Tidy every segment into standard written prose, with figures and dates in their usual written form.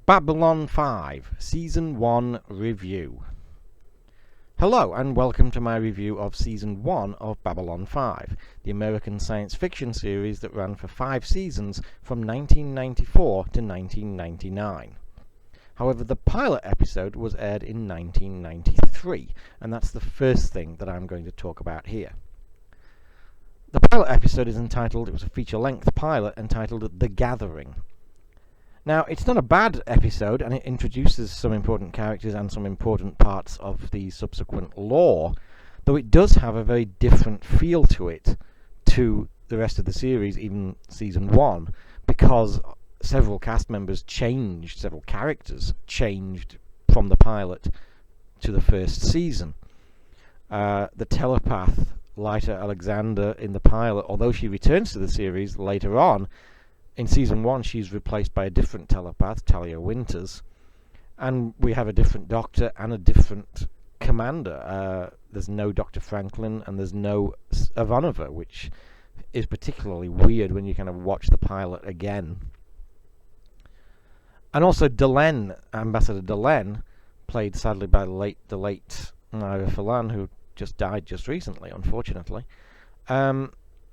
Babylon 5 Season 1 Review. Hello and welcome to my review of Season 1 of Babylon 5, the American science fiction series that ran for 5 seasons from 1994 to 1999. However, the pilot episode was aired in 1993, and that's the first thing that I'm going to talk about here. The pilot episode is entitled, it was a feature-length pilot entitled The Gathering. Now, it's not a bad episode, and it introduces some important characters and some important parts of the subsequent lore, though it does have a very different feel to it to the rest of the series, even Season 1, because several cast members changed, several characters changed from the pilot to the first season. The telepath, Lyta Alexander, in the pilot, although she returns to the series later on, in Season 1 she's replaced by a different telepath, Talia Winters, and we have a different Doctor and a different Commander. There's no Dr. Franklin and there's no Ivanova, which is particularly weird when you kind of watch the pilot again. And also DeLeon, Ambassador DeLeon, played sadly by the late Ira Falan, who just died just recently, unfortunately.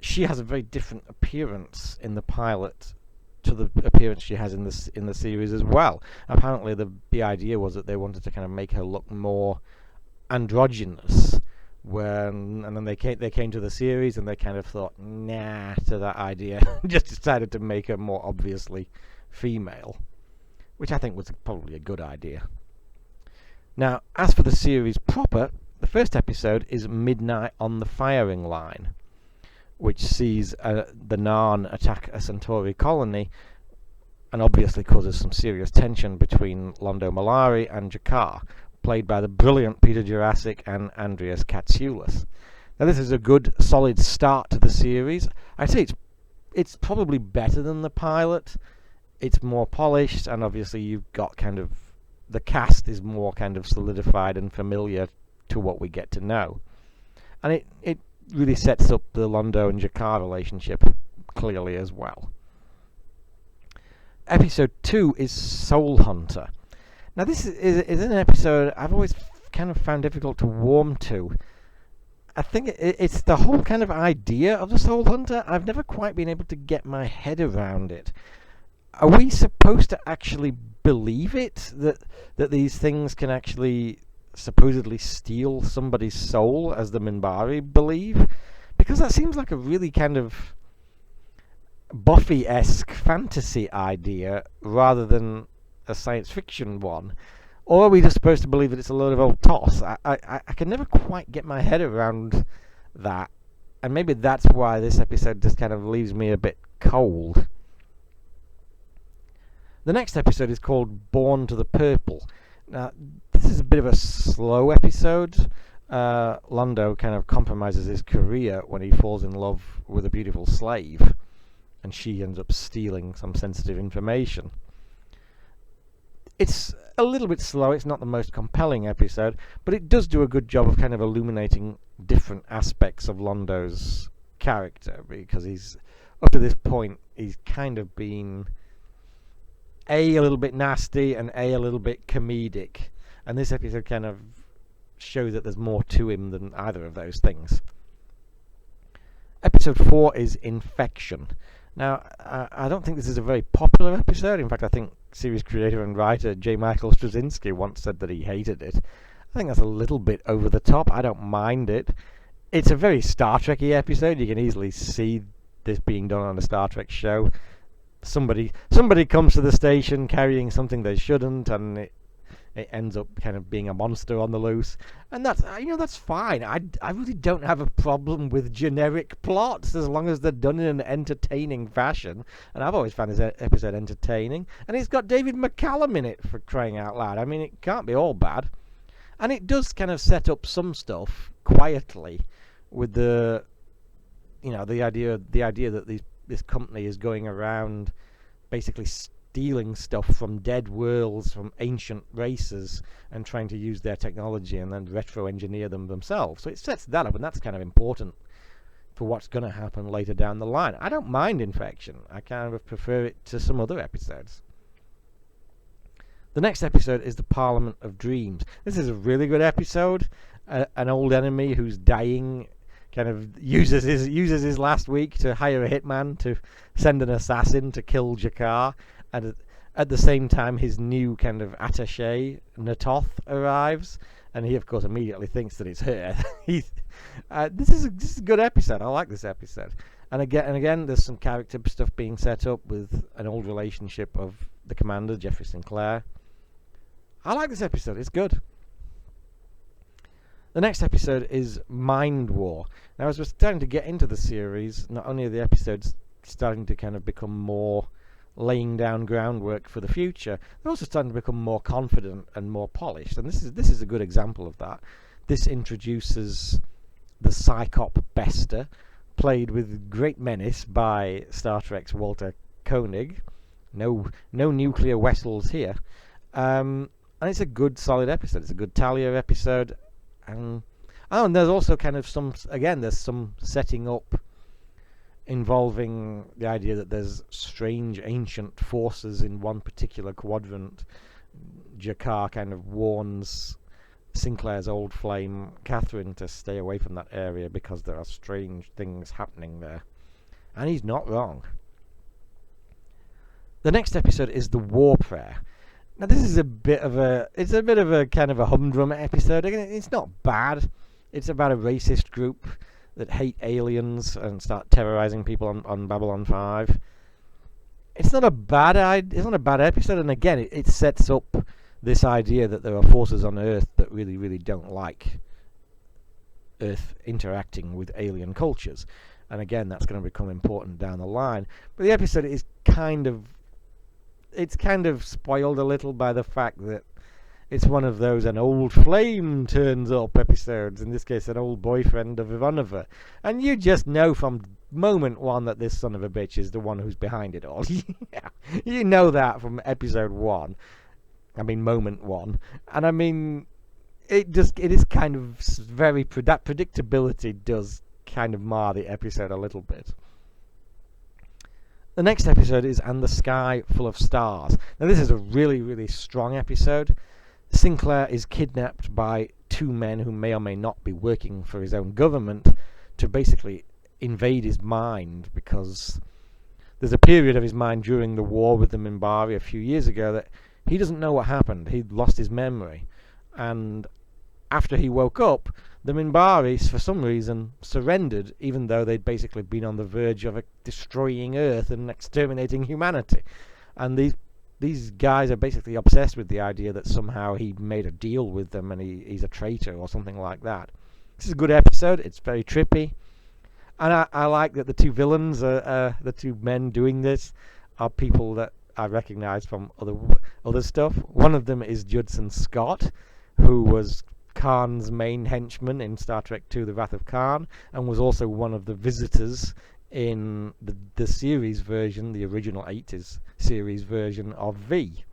She has a very different appearance in the pilot to the appearance she has in the series as well. Apparently, the idea was that they wanted to kind of make her look more androgynous. And then they came to the series and they kind of thought, nah, to that idea, just decided to make her more obviously female, which I think was probably a good idea. Now, as for the series proper, the first episode is Midnight on the Firing Line, which sees the Narn attack a Centauri colony and obviously causes some serious tension between Londo Mollari and G'Kar, played by the brilliant Peter Jurasik and Andreas Katsoulis. Now, this is a good, solid start to the series. I'd say it's probably better than the pilot. It's more polished, and obviously you've got kind of... the cast is more kind of solidified and familiar to what we get to know. And it really sets up the Londo and G'Kar relationship clearly as well. Episode 2 is Soul Hunter. Now, this is an episode I've always kind of found difficult to warm to. I think it's the whole kind of idea of the Soul Hunter. I've never quite been able to get my head around it. Are we supposed to actually believe it? That these things can actually supposedly steal somebody's soul, as the Minbari believe? Because that seems like a really kind of Buffy-esque fantasy idea rather than a science fiction one. Or are we just supposed to believe that it's a load of old toss? I can never quite get my head around that, and maybe that's why this episode just kind of leaves me a bit cold. The next episode is called Born to the Purple. Now, this is a bit of a slow episode. Londo kind of compromises his career when he falls in love with a beautiful slave, and she ends up stealing some sensitive information. It's a little bit slow, it's not the most compelling episode, but it does do a good job of kind of illuminating different aspects of Londo's character, because he's, up to this point, he's kind of been a little bit nasty and a little bit comedic, and this episode kind of shows that there's more to him than either of those things. Episode 4 is Infection. Now, I don't think this is a very popular episode. In fact, I think series creator and writer J. Michael Straczynski once said that he hated it. I think that's a little bit over the top. I don't mind it. It's a very Star Trek-y episode. You can easily see this being done on a Star Trek show. Somebody comes to the station carrying something they shouldn't, and it ends up kind of being a monster on the loose, and that's fine. I really don't have a problem with generic plots as long as they're done in an entertaining fashion, and I've always found this episode entertaining, and it's got David McCallum in it, for crying out loud. I mean, it can't be all bad, and it does kind of set up some stuff quietly with the idea that this company is going around basically stealing stuff from dead worlds, from ancient races, and trying to use their technology and then retro-engineer them themselves. So it sets that up, and that's kind of important for what's going to happen later down the line. I don't mind Infection. I kind of prefer it to some other episodes. The next episode is the Parliament of Dreams. This is a really good episode. An old enemy who's dying kind of uses his last week to hire a hitman to send an assassin to kill Jakar, and at the same time his new kind of attaché Natoth arrives, and he of course immediately thinks that it's her. This is a good episode. I like this episode. And again, there's some character stuff being set up with an old relationship of the commander, Jeffrey Sinclair. I like this episode. It's good. The next episode is Mind War. Now, as we're starting to get into the series, not only are the episodes starting to kind of become more laying down groundwork for the future, they're also starting to become more confident and more polished. And this is a good example of that. This introduces the Psychop Bester, played with great menace by Star Trek's Walter Koenig. No nuclear vessels here. And it's a good, solid episode. It's a good Talia episode. And there's also kind of there's some setting up involving the idea that there's strange ancient forces in one particular quadrant. Jakar kind of warns Sinclair's old flame, Catherine, to stay away from that area because there are strange things happening there. And he's not wrong. The next episode is the War Prayer. Now this is a bit of a kind of a humdrum episode. Again, it's not bad. It's about a racist group that hate aliens and start terrorizing people on Babylon 5. It's not a bad episode, and again, it sets up this idea that there are forces on Earth that really, really don't like Earth interacting with alien cultures. And again, that's going to become important down the line. But the episode is kind of spoiled a little by the fact that it's one of those an old flame turns up episodes, in this case an old boyfriend of Ivanova. And you just know from moment one that this son of a bitch is the one who's behind it all. Yeah, you know that from episode 1. I mean, moment 1. And I mean, it is kind of very, that predictability does kind of mar the episode a little bit. The next episode is And the Sky Full of Stars. Now this is a really, really strong episode. Sinclair is kidnapped by two men who may or may not be working for his own government to basically invade his mind, because there's a period of his mind during the war with the Minbari a few years ago that he doesn't know what happened. He'd lost his memory. And after he woke up, the Minbari, for some reason, surrendered, even though they'd basically been on the verge of destroying Earth and exterminating humanity. And these guys are basically obsessed with the idea that somehow he made a deal with them and he's a traitor or something like that. This is a good episode. It's very trippy. And I like that the two villains, the two men doing this, are people that I recognise from other stuff. One of them is Judson Scott, who was Khan's main henchman in Star Trek II: The Wrath of Khan, and was also one of the visitors in the series version, the original 80s series version of V.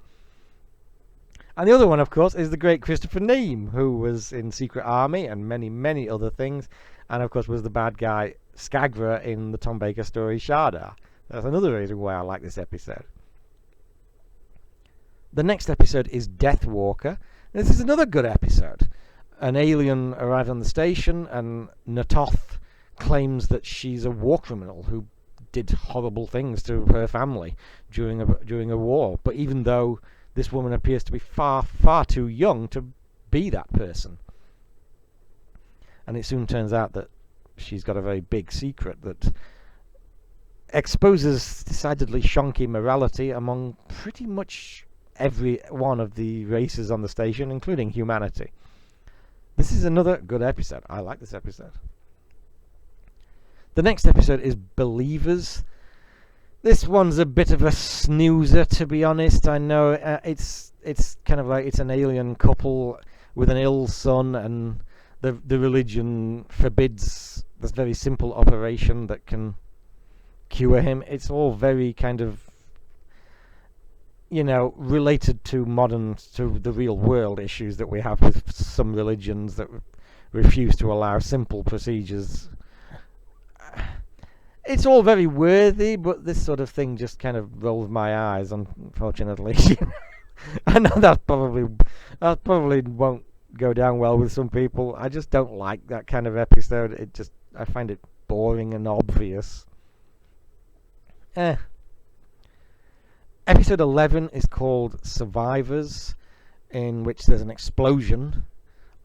And the other one, of course, is the great Christopher Neame, who was in Secret Army and many, many other things, and of course was the bad guy Skagra in the Tom Baker story Shardar. That's another reason why I like this episode. The next episode is Deathwalker. This is another good episode. An alien arrives on the station, and Natoth claims that she's a war criminal who did horrible things to her family during a war. But even though this woman appears to be far, far too young to be that person, and it soon turns out that she's got a very big secret that exposes decidedly shonky morality among pretty much every one of the races on the station, including humanity. This is another good episode. I like this episode. The next episode is Believers. This one's a bit of a snoozer, to be honest. I know it's kind of like it's an alien couple with an ill son, and the religion forbids this very simple operation that can cure him. It's all very kind of, related to the real world issues that we have with some religions that refuse to allow simple procedures. It's all very worthy, but this sort of thing just kind of rolls my eyes, unfortunately. I know that probably won't go down well with some people. I just don't like that kind of episode. I find it boring and obvious. Episode 11 is called Survivors, in which there's an explosion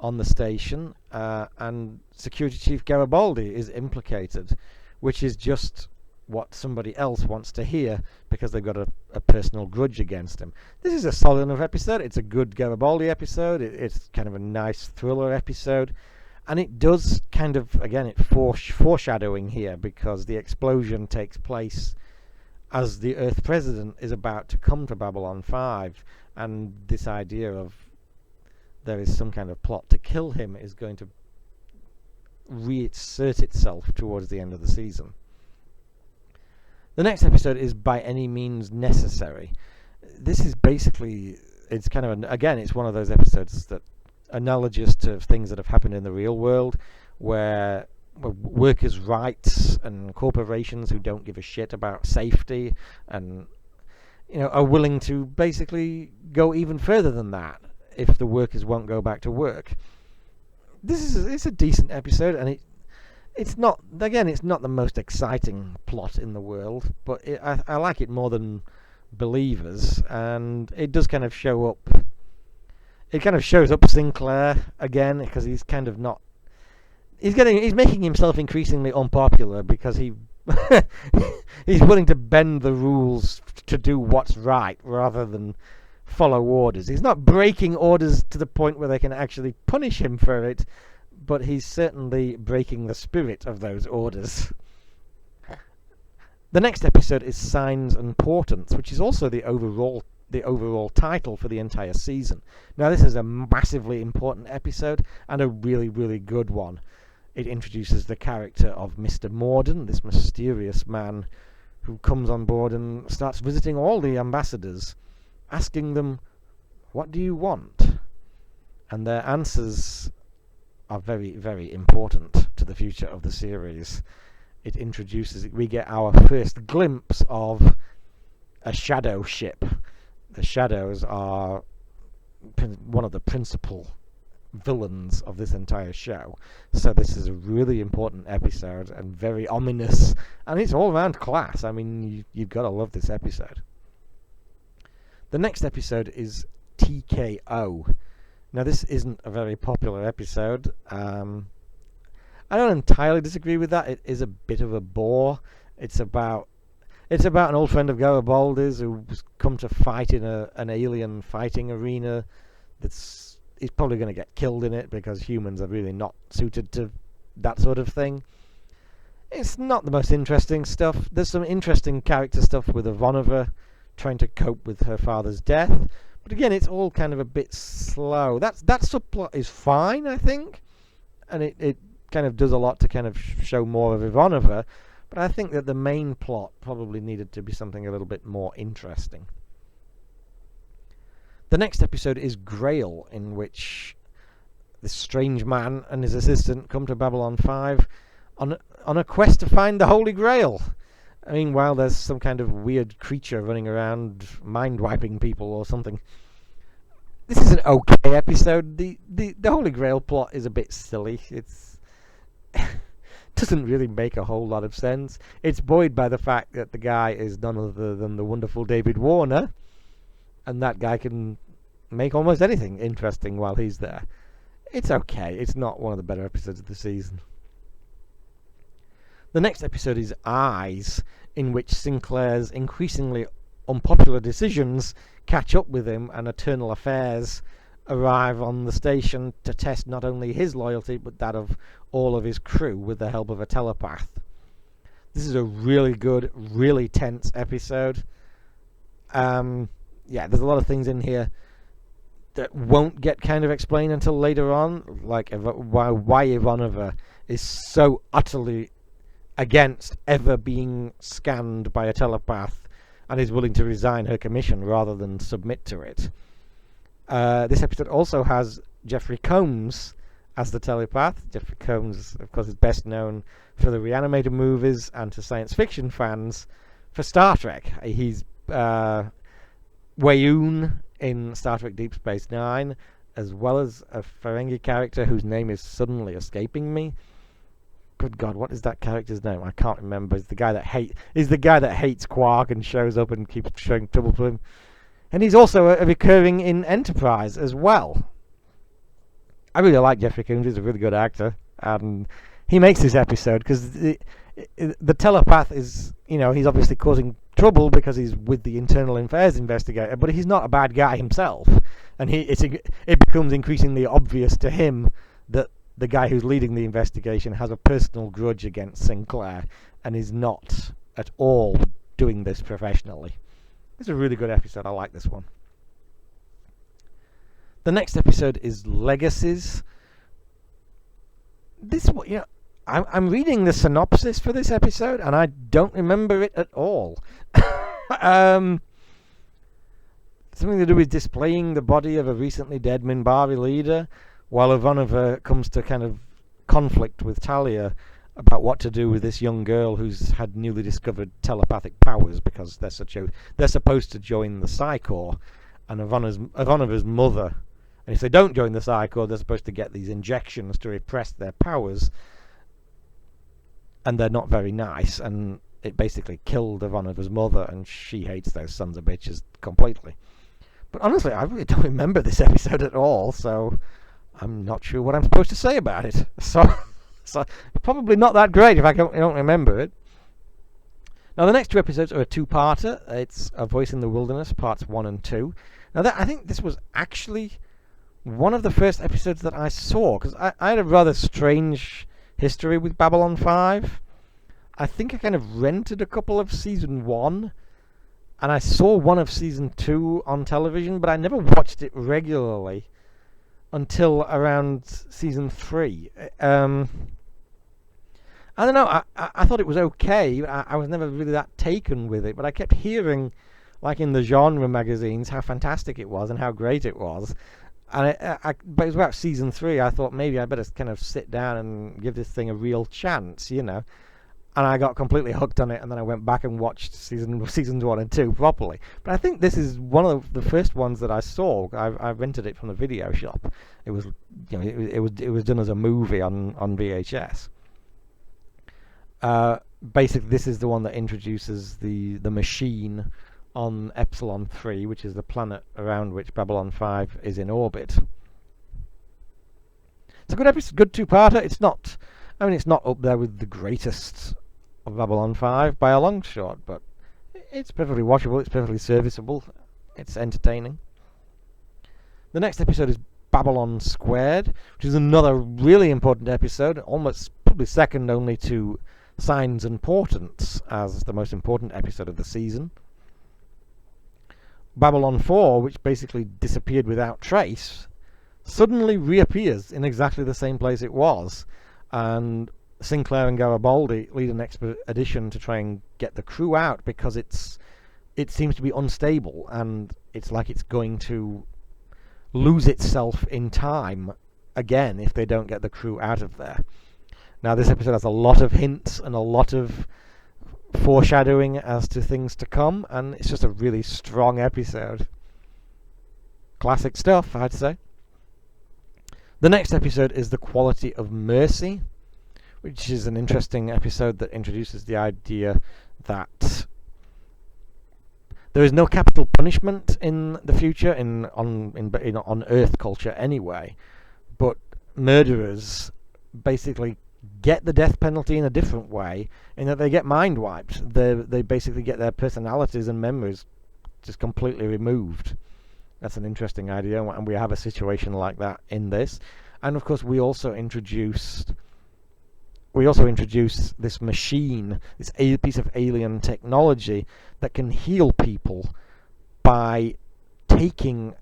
on the station, and Security Chief Garibaldi is implicated, which is just what somebody else wants to hear because they've got a personal grudge against him. This is a solid enough episode. It's a good Garibaldi episode. It's kind of a nice thriller episode, and it does kind of, again, it's foreshadowing here because the explosion takes place as the Earth President is about to come to Babylon 5, and this idea of there is some kind of plot to kill him is going to reassert itself towards the end of the season. The next episode is By Any Means Necessary. This is basically, it's kind of, it's one of those episodes that analogous to things that have happened in the real world, where workers' rights and corporations who don't give a shit about safety and are willing to basically go even further than that if the workers won't go back to work. It's a decent episode, and it's not the most exciting plot in the world, but I like it more than Believers, and it does kind of show up. It kind of shows up Sinclair again because he's kind of not. He's making himself increasingly unpopular because he's willing to bend the rules to do what's right rather than follow orders. He's not breaking orders to the point where they can actually punish him for it, but he's certainly breaking the spirit of those orders. The next episode is Signs and Portents, which is also the overall title for the entire season. Now, this is a massively important episode and a really, really good one. It introduces the character of Mr. Morden, this mysterious man who comes on board and starts visiting all the ambassadors, asking them, "What do you want?" And their answers are very, very important to the future of the series. We get our first glimpse of a shadow ship. The Shadows are one of the principal villains of this entire show, so this is a really important episode and very ominous, and it's all around class. I mean, you've got to love this episode. The next episode is TKO. Now, this isn't a very popular episode. I don't entirely disagree with that. It is a bit of a bore. It's about an old friend of Garibaldi's who's come to fight in an alien fighting arena. He's probably going to get killed in it because humans are really not suited to that sort of thing. It's not the most interesting stuff. There's some interesting character stuff with Ivanova trying to cope with her father's death, but again, it's all kind of a bit slow. That subplot is fine, I think, and it kind of does a lot to kind of show more of Ivanova, but I think that the main plot probably needed to be something a little bit more interesting. The next episode is Grail, in which this strange man and his assistant come to Babylon 5 on a quest to find the Holy Grail. I mean, while there's some kind of weird creature running around mind-wiping people or something. This is an okay episode. The Holy Grail plot is a bit silly. It's doesn't really make a whole lot of sense. It's buoyed by the fact that the guy is none other than the wonderful David Warner, and that guy can make almost anything interesting while he's there. It's okay. It's not one of the better episodes of the season. The next episode is Eyes, in which Sinclair's increasingly unpopular decisions catch up with him, and eternal affairs arrive on the station to test not only his loyalty but that of all of his crew with the help of a telepath. This is a really good, really tense episode. There's a lot of things in here that won't get kind of explained until later on, like why Ivanova is so utterly against ever being scanned by a telepath and is willing to resign her commission rather than submit to it. This episode also has Jeffrey Combs as the telepath. Jeffrey Combs, of course, is best known for the Reanimator movies and to science fiction fans for Star Trek. He's Weyoun in Star Trek Deep Space Nine, as well as a Ferengi character whose name is suddenly escaping me. Good God, what is that character's name? I can't remember. He's the guy that hates Quark and shows up and keeps showing trouble to him. And he's also a recurring in Enterprise as well. I really like Jeffrey Combs. He's a really good actor, and he makes this episode because the telepath is, he's obviously causing trouble because he's with the internal affairs investigator, but he's not a bad guy himself, and it becomes increasingly obvious to him that the guy who's leading the investigation has a personal grudge against Sinclair and is not at all doing this professionally. It's a really good episode. I like this one. The next episode is Legacies. I'm reading the synopsis for this episode, and I don't remember it at all. Something to do with displaying the body of a recently dead Minbari leader, while Ivanova comes to kind of conflict with Talia about what to do with this young girl who's had newly discovered telepathic powers because they're supposed to join the Psi Corps, and Ivanova's mother. And if they don't join the Psi Corps, they're supposed to get these injections to repress their powers, and they're not very nice, and it basically killed Ivanova's mother, and she hates those sons of bitches completely. But honestly, I really don't remember this episode at all, so I'm not sure what I'm supposed to say about it. So probably not that great if I don't remember it. Now, the next two episodes are a two-parter. It's A Voice in the Wilderness, parts 1 and 2. Now, I think this was actually one of the first episodes that I saw, because I had a rather strange history with Babylon 5. I think I kind of rented a couple of Season 1, and I saw one of Season 2 on television, but I never watched it regularly until around Season 3. I don't know, I thought it was okay. I was never really that taken with it, but I kept hearing, like in the genre magazines, how fantastic it was and how great it was. And but it was about Season 3, I thought maybe I better kind of sit down and give this thing a real chance, And I got completely hooked on it, and then I went back and watched seasons 1 and 2 properly. But I think this is one of the first ones that I saw. I rented it from the video shop. It was, it was done as a movie on VHS. Basically, this is the one that introduces the machine on Epsilon 3, which is the planet around which Babylon 5 is in orbit. It's a good episode, good two-parter. It's not up there with the greatest of Babylon 5 by a long shot, but it's perfectly watchable, it's perfectly serviceable, it's entertaining. The next episode is Babylon Squared, which is another really important episode, almost probably second only to Signs and Portents as the most important episode of the season. Babylon 4, which basically disappeared without trace, suddenly reappears in exactly the same place it was, and Sinclair and Garibaldi lead an expedition to try and get the crew out because it seems to be unstable, and it's like it's going to lose itself in time again if they don't get the crew out of there. Now, this episode has a lot of hints and a lot of foreshadowing as to things to come, and it's just a really strong episode. Classic stuff, I'd say. The next episode is The Quality of Mercy, which is an interesting episode that introduces the idea that there is no capital punishment in the future on Earth culture anyway, but murderers basically get the death penalty in a different way, in that they get mind wiped. They basically get their personalities and memories just completely removed. That's an interesting idea, and we have a situation like that in this. And of course, we also introduce this machine, this piece of alien technology that can heal people by taking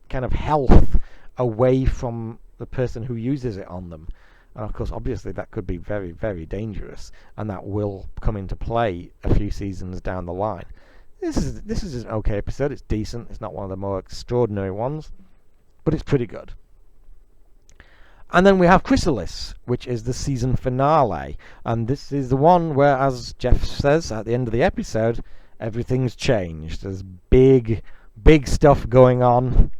kind of health away from the person who uses it on them. And of course, obviously, that could be very, very dangerous, and that will come into play a few seasons down the line. This is an okay episode. It's decent. It's not one of the more extraordinary ones, but it's pretty good. And then we have Chrysalis, which is the season finale, and this is the one where, as Jeff says at the end of the episode, everything's changed. There's big, big stuff going on,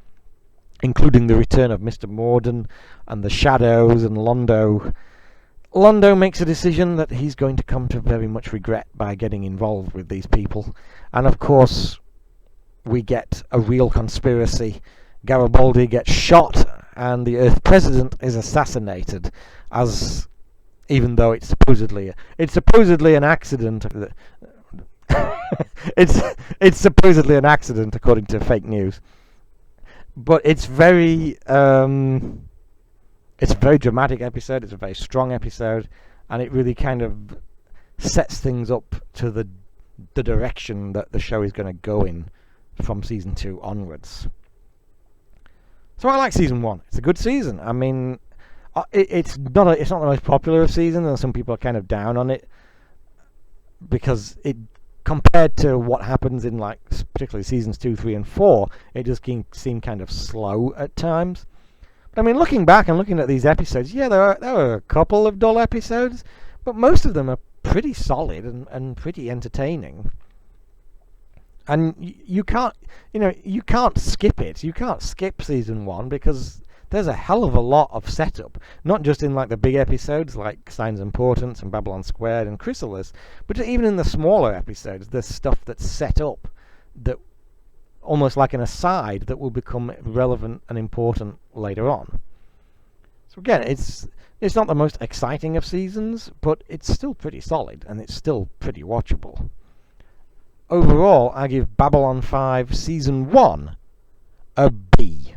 including the return of Mr. Morden and the Shadows and Londo. Londo makes a decision that he's going to come to very much regret by getting involved with these people. And of course, we get a real conspiracy. Garibaldi gets shot and the Earth president is assassinated, as even though it's supposedly an accident. it's supposedly an accident according to fake news. But it's a very dramatic episode. It's a very strong episode, and it really kind of sets things up to the direction that the show is going to go in from season 2 onwards. So I like season 1. It's a good season. I mean, it's not the most popular of seasons, and some people are kind of down on it because it, compared to what happens in like particularly seasons 2, 3, and 4, it just can seem kind of slow at times. But I mean, looking back and looking at these episodes, yeah, there were a couple of dull episodes, but most of them are pretty solid and pretty entertaining. And you can't skip it. You can't skip season 1 because there's a hell of a lot of setup, not just in like the big episodes like Signs of Importance and Babylon Squared and Chrysalis, but even in the smaller episodes, there's stuff that's set up that almost like an aside that will become relevant and important later on. So again, it's not the most exciting of seasons, but it's still pretty solid and it's still pretty watchable. Overall, I give Babylon 5 Season 1 a B.